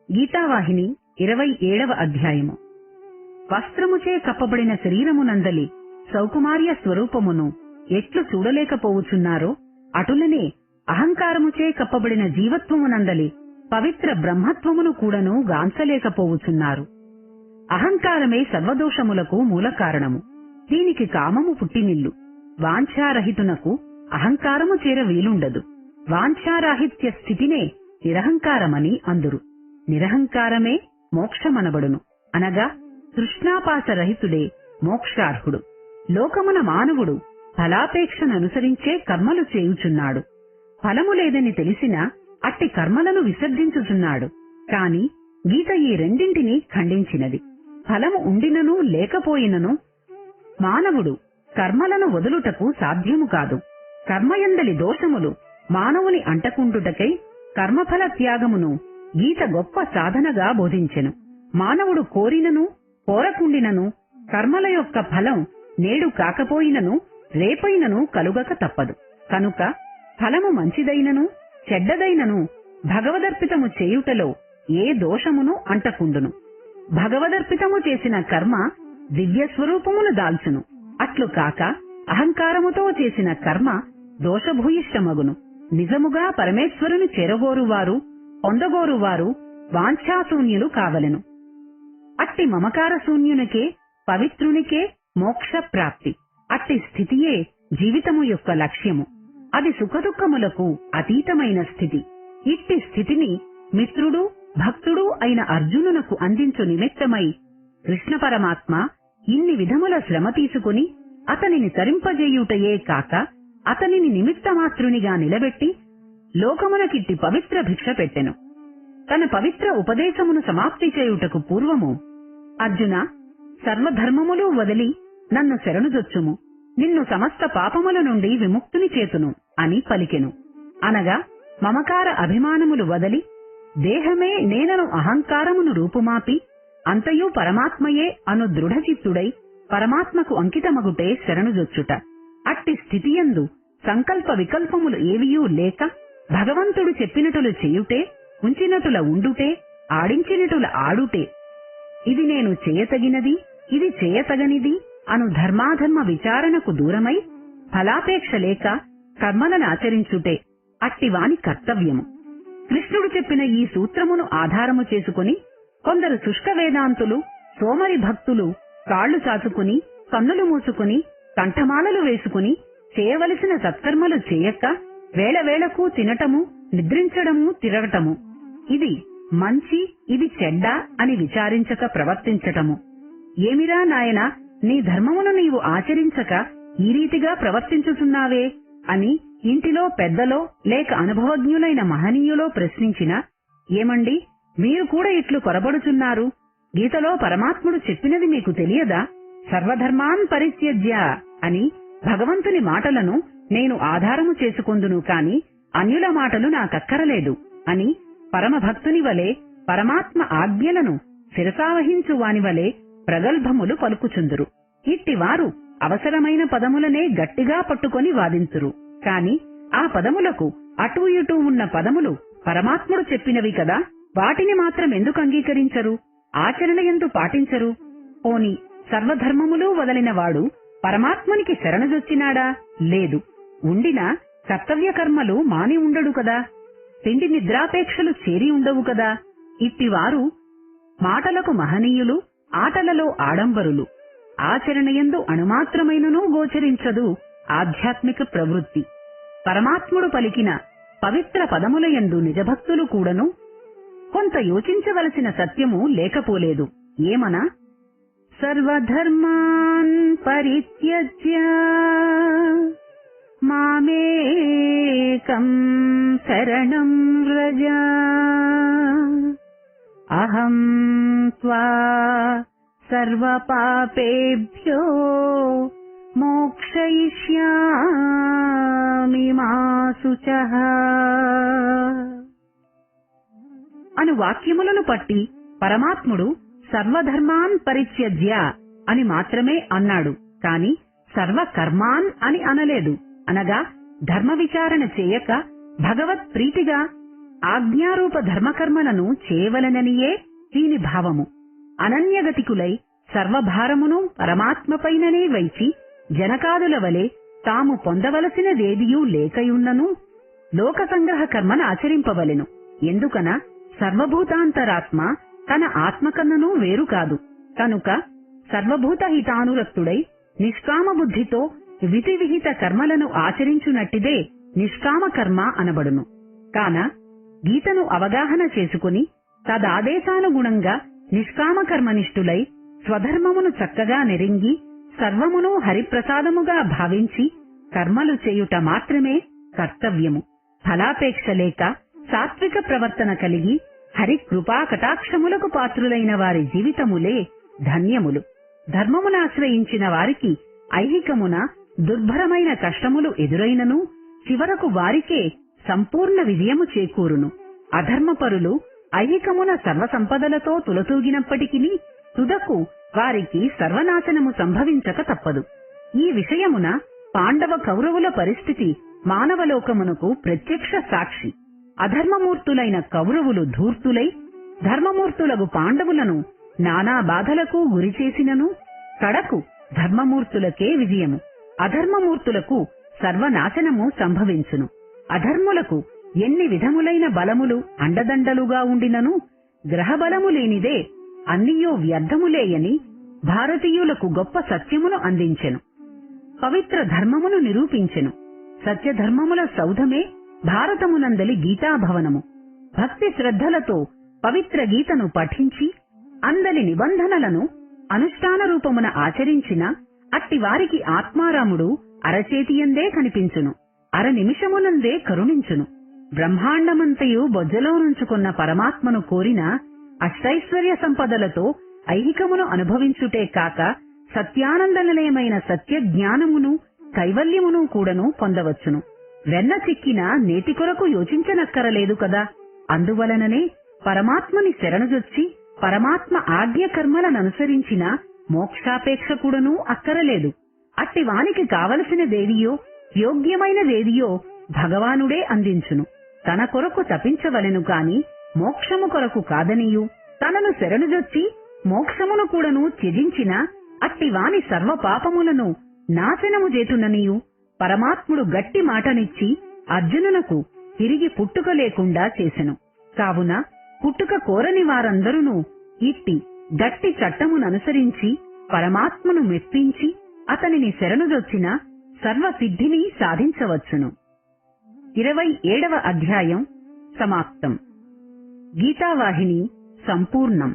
గీతావాహిని 27వ అధ్యాయము. వస్త్రముచే కప్పబడిన శరీరమునందలి సౌకుమార్య స్వరూపమును ఎట్లు చూడలేకపోవుచున్నారో అటులనే అహంకారముచే కప్పబడిన జీవత్వమునందలి పవిత్ర బ్రహ్మత్వమును కూడాను గాంచలేకపోవుచున్నారు. అహంకారమే సర్వదోషములకు మూల కారణము. దీనికి కామము పుట్టినిల్లు. వాంఛారహితునకు అహంకారము చేర వీలుండదు. వాంఛారాహిత్య స్థితినే నిరహంకారమని అందురు. నిరహంకారమే మోక్షమనబడును. అనగా తృష్ణాపాసరహితుడే మోక్షార్హుడు. లోకమున మానవుడు ఫలాపేక్షననుసరించే కర్మలు చేయుచున్నాడు. ఫలము లేదని తెలిసినా అట్టి కర్మలను విసర్జించుచున్నాడు. కాని గీత ఈ రెండింటినీ ఖండించినది. ఫలము ఉండినను లేకపోయినను మానవుడు కర్మలను వదులుటకు సాధ్యము కాదు. కర్మయందలి దోషములు మానవుని అంటకుండుటకై కర్మఫల త్యాగమును గీత గొప్ప సాధనగా బోధించెను. మానవుడు కోరినను కోరకుండినను కర్మల యొక్క ఫలం నేడు కాకపోయినను రేపైనను కలుగక తప్పదు. కనుక ఫలము మంచిదైనను చెడ్డదైనను భగవదర్పితము చేయుటలో ఏ దోషమును అంటకుండును. భగవదర్పితము చేసిన కర్మ దివ్యస్వరూపమును దాల్చును. అట్లు కాక అహంకారముతో చేసిన కర్మ దోషభూయిష్టమగును. నిజముగా పరమేశ్వరుని చేరగోరువారు పొందగోరువారు వాంఛాశూన్యులు కావలెను. అట్టి మమకార శూన్యునికే పవిత్రునికే మోక్ష ప్రాప్తి. అట్టి స్థితియే జీవితము యొక్క లక్ష్యము. అది సుఖదుఖములకు అతీతమైన స్థితి. ఇట్టి స్థితిని మిత్రుడు భక్తుడు అయిన అర్జునునకు అందించు నిమిత్తమై కృష్ణ పరమాత్మ ఇన్ని విధముల శ్రమ తీసుకుని అతనిని తరింపజేయుటయే కాక అతనిని నిమిత్తమాత్రునిగా నిలబెట్టి లోకమునకిట్టి పవిత్ర భిక్ష పెట్టెను. తన పవిత్ర ఉపదేశమును సమాప్తి చేయుటకు పూర్వము, అర్జున, సర్వధర్మములు వదిలి నన్ను శరణుజొచ్చుము, నిన్ను సమస్త పాపముల నుండి విముక్తుని చేతును అని పలికెను. అనగా మమకార అభిమానములు వదలి దేహమే నేనను అహంకారమును రూపుమాపి అంతయు పరమాత్మయే అను దృఢచిత్తుడై పరమాత్మకు అంకితమగుటే శరణుజొచ్చుట. అట్టి స్థితియందు సంకల్ప వికల్పములు ఏవియూ లేక భగవంతుడు చెప్పినటులు చేయుటే, ఉంచినటుల ఉండుటే, ఆడించినటుల ఆడుటే, ఇది నేను చేయతగినది, ఇది చేయతగనిది అను ధర్మాధర్మ విచారణకు దూరమై ఫలాపేక్ష లేక కర్మలను ఆచరించుటే అట్టివాని కర్తవ్యము. కృష్ణుడు చెప్పిన ఈ సూత్రమును ఆధారము చేసుకుని కొందరు శుష్క వేదాంతులు, సోమరి భక్తులు కాళ్లు చాచుకుని కన్నులు మూసుకుని కంఠమాలలు వేసుకుని చేయవలసిన సత్కర్మలు చేయక వేళవేళకు తినటము, నిద్రించడము, తిరగటము, ఇది మంచి ఇది చెడ్డ అని విచారించక ప్రవర్తించటము. ఏమిరా నాయనా, నీ ధర్మమును నీవు ఆచరించక ఈ రీతిగా ప్రవర్తించుచున్నావే అని ఇంటిలో పెద్దలో లేక అనుభవజ్ఞులైన మహనీయులో ప్రశ్నించినా, ఏమండి, మీరు కూడా ఇట్లు కొరబడుచున్నారు, గీతలో పరమాత్ముడు చెప్పినది మీకు తెలియదా? సర్వధర్మాన్ పరిత్యజ్య అని భగవంతుని మాటలను నేను ఆధారము చేసుకొందును కాని అన్యుల మాటలు నాకక్కరలేదు అని పరమభక్తుని వలె పరమాత్మ ఆజ్ఞలను శిరసావహించు వాని వలె ప్రగల్భములు పలుకుచుందురు. ఇట్టివారు అవసరమైన పదములనే గట్టిగా పట్టుకొని వాదింతురు. కాని ఆ పదములకు అటూ ఇటూ ఉన్న పదములు పరమాత్ముడు చెప్పినవి కదా, వాటిని మాత్రం ఎందుకు అంగీకరించరు? ఆచరణ ఎందు పాటించరు? పోని సర్వధర్మములు వదలినవాడు పరమాత్మునికి శరణుజొచ్చినాడా? లేదు. ఉండినా కర్తవ్య కర్మలు మాని ఉండడు కదా, తిండి నిద్రాపేక్షలు చేరి ఉండవు కదా. ఇట్టివారు మాటలకు మహనీయులు, ఆటలలో ఆడంబరులు. ఆచరణయందు అణుమాత్రమైననూ గోచరించదు ఆధ్యాత్మిక ప్రవృత్తి. పరమాత్ముడు పలికిన పవిత్ర పదములయందు నిజభక్తులు కూడాను కొంత యోచించవలసిన సత్యము లేకపోలేదు. ఏమనా, సర్వధర్మాన్ పరిత్యజ్య మామేకం శరణం వ్రజ అహం త్వా సర్వపాపేభ్యో మోక్షయిష్యామి మా శుచః అను వాక్యములను పట్టి పరమాత్ముడు సర్వధర్మాన్ పరిత్యజ్య అని మాత్రమే అన్నాడు. కాని సర్వకర్మాన్ అని అనలేదు. అనగా ధర్మ విచారణ చేయక భగవత్ ప్రీతిగా ఆజ్ఞారూప ధర్మకర్మలను చేయవలననియే దీని భావము. అనన్యగతికులై సర్వభారమును పరమాత్మపైననే వైచి జనకాదుల వలె తాము పొందవలసినదేదియూ లేకయున్నను లోక సంగ్రహ కర్మను ఆచరింపవలెను. ఎందుకన సర్వభూతాంతరాత్మ తన ఆత్మకన్నను వేరు కాదు. కనుక సర్వభూత హితానురక్తుడై నిష్కామ బుద్ధితో విధి విహిత కర్మలను ఆచరించునట్టిదే నిష్కామ కర్మ అనబడును. కాన గీతను అవగాహన చేసుకుని తదాదేశానుగుణంగా నిష్కామ కర్మనిష్ఠులై స్వధర్మమును చక్కగా నెరింగి సర్వమును హరిప్రసాదముగా భావించి కర్మలు చేయుట మాత్రమే కర్తవ్యము. ఫలాపేక్ష లేక సాత్విక ప్రవర్తన కలిగి హరి కృపా కటాక్షములకు పాత్రులైన వారి జీవితములే ధన్యములు. ధర్మమునాశ్రయించిన వారికి ఐహికమున దుర్భరమైన కష్టములు ఎదురైనను చివరకు వారికే సంపూర్ణ విజయము చేకూరును. అధర్మపరులు ఐహికమున సర్వసంపదలతో తులతూగినప్పటికీ తుదకు వారికి సర్వనాశనము సంభవించక తప్పదు. ఈ విషయమున పాండవ కౌరవుల పరిస్థితి మానవలోకమునకు ప్రత్యక్ష సాక్షి. అధర్మమూర్తులైన కౌరవులు ధూర్తులై ధర్మమూర్తులగు పాండవులను నానా బాధలకు గురిచేసినను కడకు ధర్మమూర్తులకే విజయము. అధర్మమూర్తులకు సర్వనాశనము సంభవించును. అధర్ములకు ఎన్ని విధములైన బలములు అండదండలుగా ఉండినను గ్రహబలము లేనిదే అన్నియో వ్యర్థములేయని భారతీయులకు గొప్ప సత్యమును అందించెను. పవిత్ర ధర్మమును నిరూపించెను. సత్యధర్మముల సౌధమే భారతమునందలి గీతాభవనము. భక్తి శ్రద్ధలతో పవిత్ర గీతను పఠించి అందలి నిబంధనలను అనుష్ఠాన రూపమున ఆచరించిన అట్టివారికి ఆత్మారాముడు అరచేతియందే కనిపించును. అర నిమిషమునందే కరుణించును. బ్రహ్మాండమంతయు బొజ్జలో నుంచుకున్న పరమాత్మను కోరిన అష్టైశ్వర్య సంపదలతో ఐహికమును అనుభవించుటే కాక సత్యానందనిలయమైన సత్య జ్ఞానమును కైవల్యమును కూడాను పొందవచ్చును. వెన్న చిక్కిన నేతి కొరకు యోచించనక్కరలేదు కదా. అందువలననే పరమాత్మని శరణుజొచ్చి పరమాత్మ ఆజ్ఞ కర్మలననుసరించిన మోక్షాపేక్ష కూడాను అక్కరలేదు. అట్టి వానికి కావలసినదేదియో యోగ్యమైనదేదియో భగవానుడే అందించును. తన కొరకు తపించవలెను కాని మోక్షము కొరకు కాదనియు తనను శరణుజొచ్చి మోక్షమును కూడాను త్యజించిన అట్టివాని సర్వ పాపములను నాశనము చేతుననియు పరమాత్ముడు గట్టి మాటనిచ్చి అర్జునునకు తిరిగి పుట్టుక లేకుండా చేసెను. కావున పుట్టుక కోరని వారందరూ ఇట్టి గట్టి చట్టముననుసరించి పరమాత్మను మెప్పించి అతనిని శరణుజొచ్చిన సర్వసిద్ధిని సాధించవచ్చును. 27వ అధ్యాయం సమాప్తం. గీతావాహిని సంపూర్ణం.